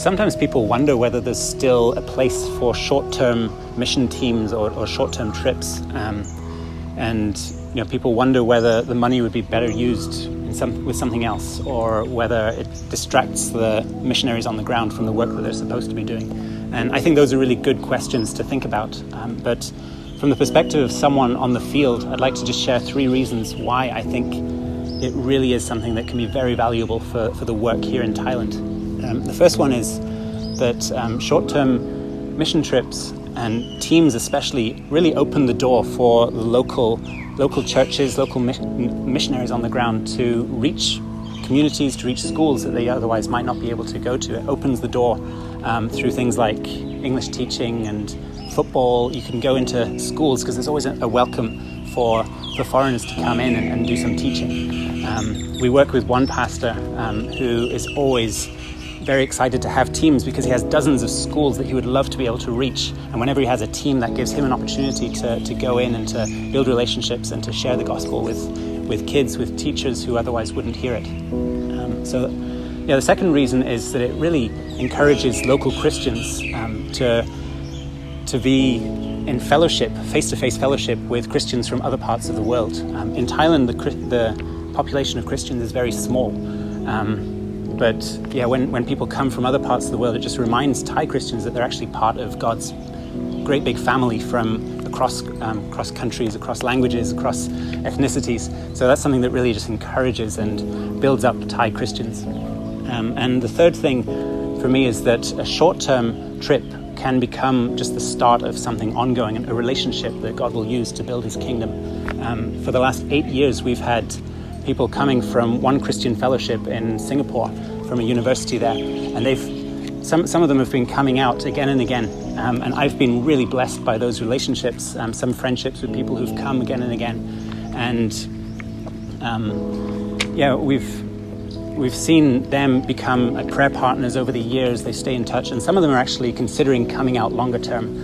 Sometimes people wonder whether there's still a place for short-term mission teams or short-term trips. And people wonder whether the money would be better used with something else, or whether it distracts the missionaries on the ground from the work that they're supposed to be doing. And I think those are really good questions to think about. But from the perspective of someone on the field, I'd like to just share 3 reasons why I think it really is something that can be very valuable for the work here in Thailand. The first one is that short-term mission trips and teams especially really open the door for local churches, local missionaries on the ground to reach communities, to reach schools that they otherwise might not be able to go to. It opens the door through things like English teaching and football. You can go into schools because there's always a welcome for foreigners to come in and do some teaching. We work with one pastor who is always very excited to have teams because he has dozens of schools that he would love to be able to reach, and whenever he has a team, that gives him an opportunity to go in and to build relationships and to share the gospel with kids, with teachers who otherwise wouldn't hear it. The second reason is that it really encourages local Christians to be in fellowship, face-to-face fellowship with Christians from other parts of the world. In Thailand, the population of Christians is very small. But when people come from other parts of the world, it just reminds Thai Christians that they're actually part of God's great big family from across countries, across languages, across ethnicities. So that's something that really just encourages and builds up Thai Christians. And the third thing for me is that a short-term trip can become just the start of something ongoing, a relationship that God will use to build his kingdom. For the last 8 years, we've had people coming from one Christian fellowship in Singapore, from a university there, and some of them have been coming out again and again, and I've been really blessed by those relationships, some friendships with people who've come again and again, and we've seen them become prayer partners over the years. They stay in touch, and some of them are actually considering coming out longer term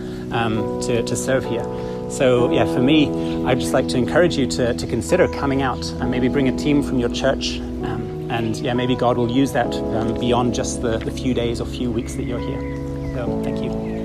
to serve here. So for me, I'd just like to encourage you to consider coming out and maybe bring a team from your church, and maybe God will use that beyond just the few days or few weeks that you're here. So thank you.